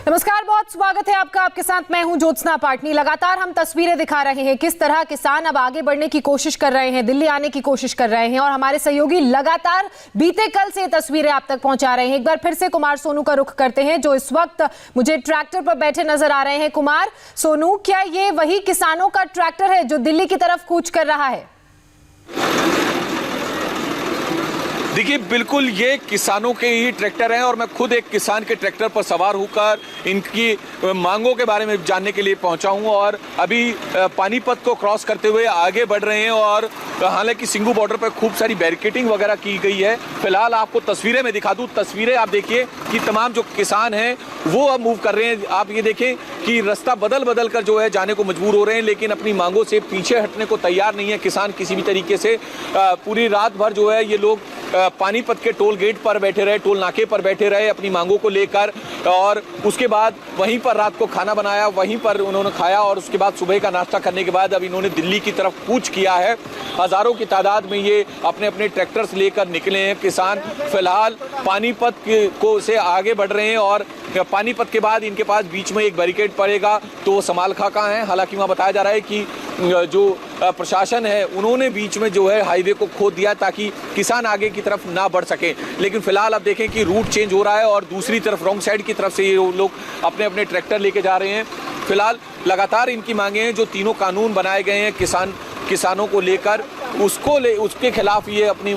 नमस्कार, बहुत स्वागत है आपका। आपके साथ मैं हूं ज्योत्सना पाटनी। लगातार हम तस्वीरें दिखा रहे हैं किस तरह किसान अब आगे बढ़ने की कोशिश कर रहे हैं, दिल्ली आने की कोशिश कर रहे हैं और हमारे सहयोगी लगातार बीते कल से तस्वीरें आप तक पहुंचा रहे हैं। एक बार फिर से कुमार सोनू का रुख करते हैं जो इस वक्त मुझे ट्रैक्टर पर बैठे नजर आ रहे हैं। कुमार सोनू, क्या ये वही किसानों का ट्रैक्टर है जो दिल्ली की तरफ कूच कर रहा है? देखिए, बिल्कुल ये किसानों के ही ट्रैक्टर हैं और मैं खुद एक किसान के ट्रैक्टर पर सवार होकर इनकी मांगों के बारे में जानने के लिए पहुंचा हूं और अभी पानीपत को क्रॉस करते हुए आगे बढ़ रहे हैं और हालांकि सिंघू बॉर्डर पर खूब सारी बैरिकेडिंग वगैरह की गई है। फिलहाल आपको तस्वीरें में दिखा दूं। तस्वीरें आप देखिए कि तमाम जो किसान हैं वो अब मूव कर रहे हैं। आप ये देखें कि रास्ता बदल बदल कर जो है जाने को मजबूर हो रहे हैं, लेकिन अपनी मांगों से पीछे हटने को तैयार नहीं है किसान किसी भी तरीके से। पूरी रात भर जो है ये लोग पानीपत के टोल गेट पर बैठे रहे, टोल नाके पर बैठे रहे अपनी मांगों को लेकर और उसके बाद वहीं पर रात को खाना बनाया, वहीं पर उन्होंने खाया और उसके बाद सुबह का नाश्ता करने के बाद अब इन्होंने दिल्ली की तरफ कूच किया है। हजारों की तादाद में ये अपने अपने ट्रैक्टर्स लेकर निकले हैं किसान। फिलहाल पानीपत को से आगे बढ़ रहे हैं और पानीपत के बाद इनके पास बीच में एक बैरिकेड पड़ेगा तो वो समालखा का है। हालांकि वहाँ बताया जा रहा है कि जो प्रशासन है उन्होंने बीच में जो है हाईवे को खोद दिया ताकि किसान आगे की तरफ ना बढ़ सके। लेकिन फिलहाल अब देखें कि रूट चेंज हो रहा है और दूसरी तरफ रॉन्ग साइड की तरफ से ये लोग अपने अपने ट्रैक्टर लेके जा रहे हैं। फिलहाल लगातार इनकी मांगे हैं, जो तीनों कानून बनाए गए हैं किसानों को लेकर उसके खिलाफ ये अपनी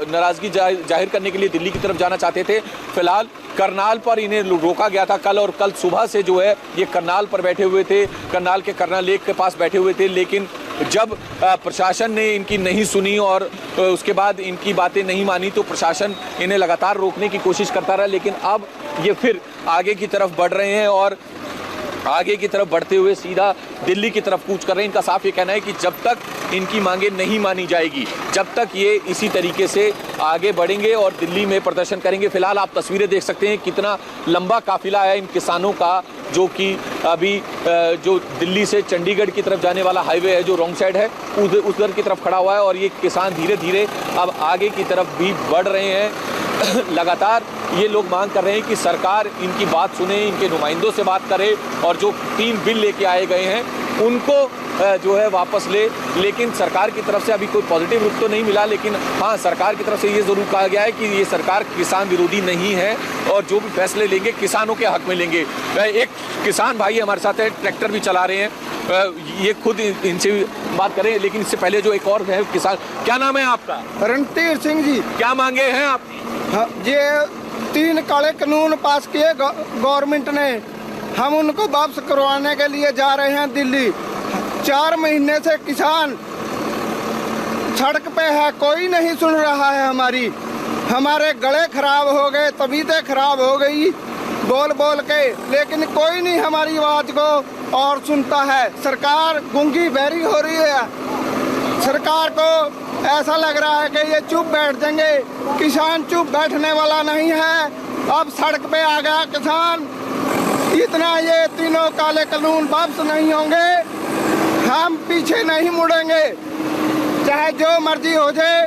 नाराजगी जाहिर करने के लिए दिल्ली की तरफ जाना चाहते थे। फिलहाल करनाल पर इन्हें रोका गया था कल और कल सुबह से जो है ये करनाल पर बैठे हुए थे, करनाल के करनाल लेक के पास बैठे हुए थे। लेकिन जब प्रशासन ने इनकी नहीं सुनी और उसके बाद इनकी बातें नहीं मानी तो प्रशासन इन्हें लगातार रोकने की कोशिश करता रहा। लेकिन अब ये फिर आगे की तरफ बढ़ रहे हैं और आगे की तरफ बढ़ते हुए सीधा दिल्ली की तरफ कूच कर रहे हैं। इनका साफ ये कहना है कि जब तक इनकी मांगे नहीं मानी जाएगी जब तक ये इसी तरीके से आगे बढ़ेंगे और दिल्ली में प्रदर्शन करेंगे। फिलहाल आप तस्वीरें देख सकते हैं कितना लंबा काफिला है इन किसानों का, जो कि अभी जो दिल्ली से चंडीगढ़ की तरफ जाने वाला हाईवे है जो रॉन्ग साइड है उधर की तरफ खड़ा हुआ है और ये किसान धीरे धीरे अब आगे की तरफ भी बढ़ रहे हैं। लगातार ये लोग मांग कर रहे हैं कि सरकार इनकी बात सुने, इनके नुमाइंदों से बात करे और जो 3 बिल लेके आए गए हैं उनको जो है वापस ले। लेकिन सरकार की तरफ से अभी कोई पॉजिटिव रुख तो नहीं मिला। लेकिन हाँ, सरकार की तरफ से ये ज़रूर कहा गया है कि ये सरकार किसान विरोधी नहीं है और जो भी फैसले लेंगे किसानों के हक में लेंगे। एक किसान भाई हमारे साथ है, ट्रैक्टर भी चला रहे हैं, ये खुद इनसे बात करें। लेकिन इससे पहले जो एक और है किसान, क्या नाम है आपका? रणधीर सिंह जी। क्या मांगे हैं आप? हाँ, ये 3 काले कानून पास किए गवर्नमेंट ने, हम उनको वापस करवाने के लिए जा रहे हैं दिल्ली। 4 महीने से किसान सड़क पे है, कोई नहीं सुन रहा है हमारे गले खराब हो गए, तबीयतें खराब हो गई बोल बोल के, लेकिन कोई नहीं हमारी आवाज को और सुनता है। सरकार गूंगी बहरी हो रही है। सरकार को ऐसा लग रहा है कि ये चुप बैठ जाएंगे। किसान चुप बैठने वाला नहीं है। अब सड़क पे आ गया किसान। इतना ये तीनों काले कानून वापस नहीं होंगे, हम पीछे नहीं मुड़ेंगे, चाहे जो मर्जी हो जाए।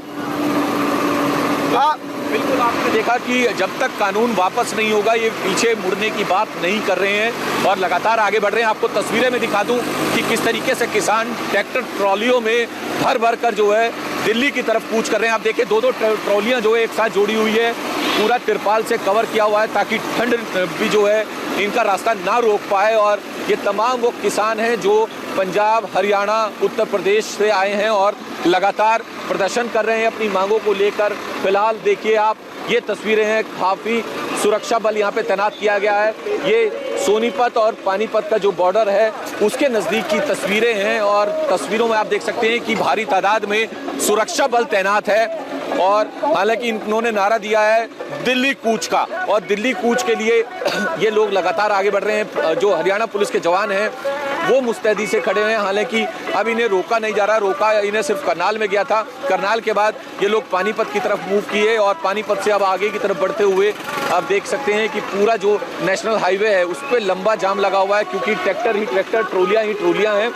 बिल्कुल, आपने देखा कि जब तक कानून वापस नहीं होगा ये पीछे मुड़ने की बात नहीं कर रहे हैं और लगातार आगे बढ़ रहे हैं। आपको तस्वीरें में दिखा दूं कि किस तरीके से किसान ट्रैक्टर ट्रॉलियों में भर कर जो है दिल्ली की तरफ कूच कर रहे हैं। आप देखिए 2-2 ट्रॉलियां जो है एक साथ जोड़ी हुई है, पूरा तिरपाल से कवर किया हुआ है ताकि ठंड भी जो है इनका रास्ता ना रोक पाए। और ये तमाम वो किसान हैं जो पंजाब, हरियाणा, उत्तर प्रदेश से आए हैं और लगातार प्रदर्शन कर रहे हैं अपनी मांगों को लेकर। फिलहाल देखिए आप, ये तस्वीरें हैं, काफ़ी सुरक्षा बल यहाँ पे तैनात किया गया है। ये सोनीपत और पानीपत का जो बॉर्डर है उसके नज़दीक की तस्वीरें हैं और तस्वीरों में आप देख सकते हैं कि भारी तादाद में सुरक्षा बल तैनात है। और हालांकि इन्होंने नारा दिया है दिल्ली कूच का और दिल्ली कूच के लिए ये लोग लगातार आगे बढ़ रहे हैं। जो हरियाणा पुलिस के जवान हैं वो मुस्तैदी से खड़े हैं। हालांकि अब इन्हें रोका नहीं जा रहा, रोका इन्हें सिर्फ करनाल में गया था। करनाल के बाद ये लोग पानीपत की तरफ मूव किए और पानीपत से अब आगे की तरफ बढ़ते हुए आप देख सकते हैं कि पूरा जो नेशनल हाईवे है उस पर लंबा जाम लगा हुआ है क्योंकि ट्रैक्टर ही ट्रैक्टर, ट्रोलियाँ ही ट्रोलियाँ हैं।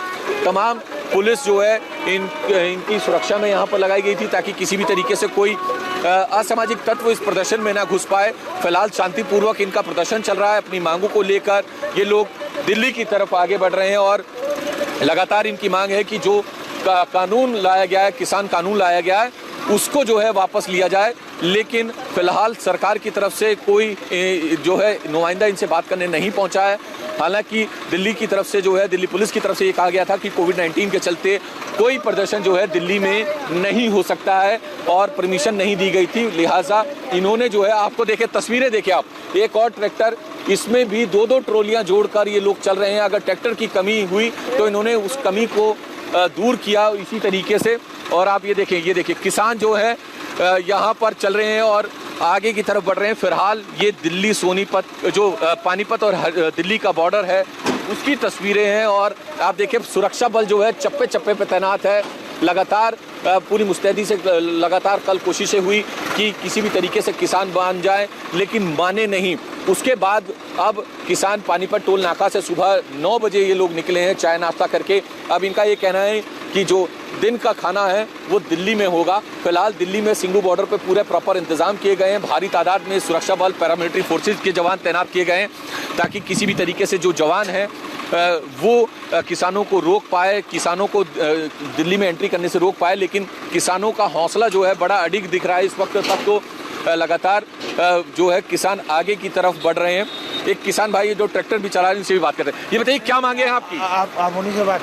तमाम पुलिस जो है इनकी सुरक्षा में यहाँ पर लगाई गई थी ताकि किसी भी तरीके से कोई असामाजिक तत्व इस प्रदर्शन में ना घुस पाए। फिलहाल शांतिपूर्वक इनका प्रदर्शन चल रहा है। अपनी मांगों को लेकर ये लोग दिल्ली की तरफ आगे बढ़ रहे हैं और लगातार इनकी मांग है कि जो कानून लाया गया है, किसान कानून लाया गया है, उसको जो है वापस लिया जाए। लेकिन फिलहाल सरकार की तरफ से कोई जो है नुमाइंदा इनसे बात करने नहीं पहुंचा है। हालांकि दिल्ली की तरफ से जो है, दिल्ली पुलिस की तरफ से ये कहा गया था कि कोविड-19 के चलते कोई प्रदर्शन जो है दिल्ली में नहीं हो सकता है और परमिशन नहीं दी गई थी। लिहाजा इन्होंने जो है, आपको देखे तस्वीरें देखे आप, एक और ट्रैक्टर, इसमें भी 2-2 ट्रॉलियां जोड़कर ये लोग चल रहे हैं। अगर ट्रैक्टर की कमी हुई तो इन्होंने उस कमी को दूर किया इसी तरीके से। और आप ये देखिए किसान जो है यहाँ पर चल रहे हैं और आगे की तरफ बढ़ रहे हैं। फिलहाल ये दिल्ली सोनीपत जो पानीपत और दिल्ली का बॉर्डर है उसकी तस्वीरें हैं और आप देखिए सुरक्षा बल जो है चप्पे चप्पे पे तैनात है। लगातार पूरी मुस्तैदी से लगातार कल कोशिशें हुई कि किसी भी तरीके से किसान मान जाए, लेकिन माने नहीं। उसके बाद अब किसान पानीपत टोल नाका से सुबह 9 बजे ये लोग निकले हैं चाय नाश्ता करके। अब इनका ये कहना है कि जो दिन का खाना है वो दिल्ली में होगा। फिलहाल दिल्ली में सिंघू बॉर्डर पे पूरे प्रॉपर इंतजाम किए गए हैं। भारी तादाद में सुरक्षा बल, पैरामिलिट्री फोर्सेज के जवान तैनात किए गए हैं ताकि किसी भी तरीके से जो जवान हैं वो किसानों को रोक पाए, किसानों को दिल्ली में एंट्री करने से रोक पाए। लेकिन किसानों का हौसला जो है बड़ा अडिग दिख रहा है इस वक्त तक। तो लगातार जो है किसान आगे की तरफ बढ़ रहे हैं। एक किसान भाई जो ट्रैक्टर भी चला रहे हैं उनसे भी बात करते हैं। ये बताइए क्या मांगे हैं आपकी? आप उन्हीं से बात।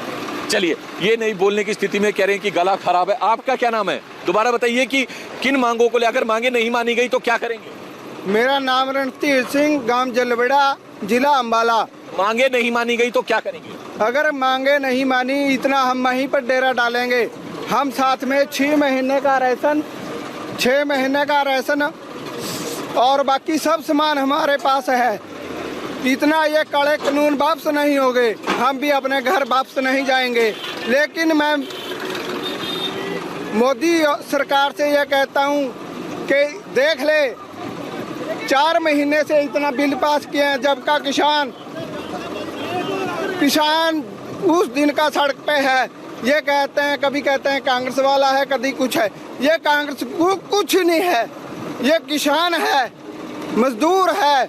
चलिए, ये नहीं बोलने की स्थिति में कह रहे हैं कि गला खराब है। आपका क्या नाम है? दोबारा बताइए कि किन मांगों को लेकर मांगे नहीं मानी गई तो क्या करेंगे? मेरा नाम रणधीर सिंह, गांव जलवेड़ा, जिला अंबाला। मांगे नहीं मानी गई तो क्या करेंगे? अगर मांगे नहीं मानी, इतना हम वहीं पर डेरा डालेंगे। हम साथ में 6 महीने का राशन, 6 महीने का राशन और बाकी सब सामान हमारे पास है। इतना ये कड़े कानून वापस नहीं होंगे, हम भी अपने घर वापस नहीं जाएंगे। लेकिन मैं मोदी सरकार से ये कहता हूँ कि देख ले, 4 महीने से इतना बिल पास किए हैं, जबकि किसान उस दिन का सड़क पे है। ये कहते हैं, कभी कहते हैं कांग्रेस वाला है, कभी कुछ है। ये कांग्रेस कुछ नहीं है, ये किसान है, मजदूर है।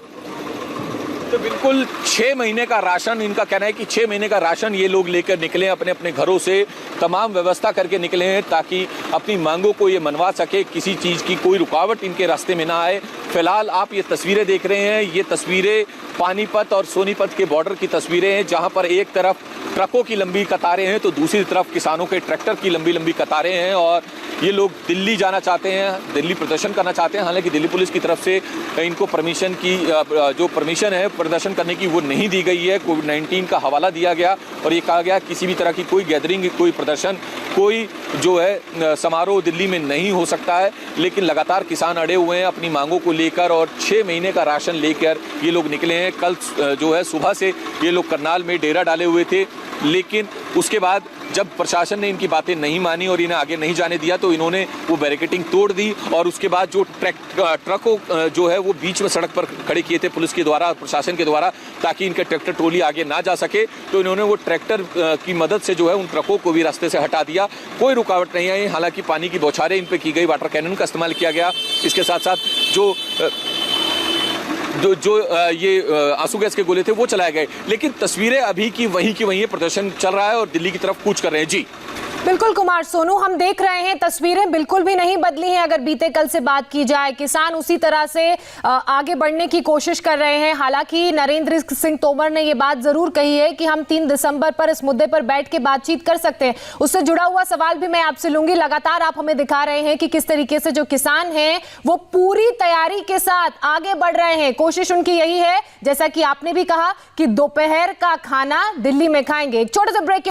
तो बिल्कुल 6 महीने का राशन, इनका कहना है कि 6 महीने का राशन ये लोग लेकर निकले, अपने अपने घरों से तमाम व्यवस्था करके निकले हैं ताकि अपनी मांगों को ये मनवा सके, किसी चीज़ की कोई रुकावट इनके रास्ते में ना आए। फिलहाल आप ये तस्वीरें देख रहे हैं, ये तस्वीरें पानीपत और सोनीपत के बॉर्डर की तस्वीरें हैं, जहां पर एक तरफ ट्रकों की लंबी कतारें हैं तो दूसरी तरफ किसानों के ट्रैक्टर की लंबी लंबी कतारें हैं। और ये लोग दिल्ली जाना चाहते हैं, दिल्ली प्रदर्शन करना चाहते हैं। हालांकि दिल्ली पुलिस की तरफ से इनको परमिशन की जो परमिशन है प्रदर्शन करने की वो नहीं दी गई है। कोविड-19 का हवाला दिया गया और ये कहा गया किसी भी तरह की कोई गैदरिंग, कोई प्रदर्शन, कोई जो है समारोह दिल्ली में नहीं हो सकता है। लेकिन लगातार किसान अड़े हुए हैं अपनी मांगों को लेकर और 6 महीने का राशन लेकर ये लोग निकले हैं। कल जो है सुबह से ये लोग करनाल में डेरा डाले हुए थे, लेकिन उसके बाद जब प्रशासन ने इनकी बातें नहीं मानी और इन्हें आगे नहीं जाने दिया तो इन्होंने वो बैरिकेडिंग तोड़ दी। और उसके बाद जो ट्रकों जो है वो बीच में सड़क पर खड़े किए थे पुलिस के द्वारा, प्रशासन के द्वारा, ताकि इनके ट्रैक्टर ट्रॉली आगे ना जा सके। तो इन्होंने वो ट्रैक्टर की मदद से जो है उन ट्रकों को भी रास्ते से हटा दिया। कोई रुकावट नहीं आई। हालांकि पानी की बौछारें इन पर की गई, वाटर कैनन का इस्तेमाल किया गया। इसके साथ साथ जो ये आंसू गैस के गोले थे वो चलाए गए। लेकिन तस्वीरें अभी की वहीं है, प्रदर्शन चल रहा है और दिल्ली की तरफ कूच कर रहे हैं। जी बिल्कुल कुमार सोनू, हम देख रहे हैं तस्वीरें बिल्कुल भी नहीं बदली हैं। अगर बीते कल से बात की जाए, किसान उसी तरह से आगे बढ़ने की कोशिश कर रहे हैं। हालांकि नरेंद्र सिंह तोमर ने ये बात जरूर कही है कि हम 3 दिसंबर पर इस मुद्दे पर बैठ के बातचीत कर सकते हैं। उससे जुड़ा हुआ सवाल भी मैं आपसे लूंगी। लगातार आप हमें दिखा रहे हैं कि किस तरीके से जो किसान हैं वो पूरी तैयारी के साथ आगे बढ़ रहे हैं। कोशिश उनकी यही है, जैसा कि आपने भी कहा, कि दोपहर का खाना दिल्ली में खाएंगे। एक छोटे से ब्रेक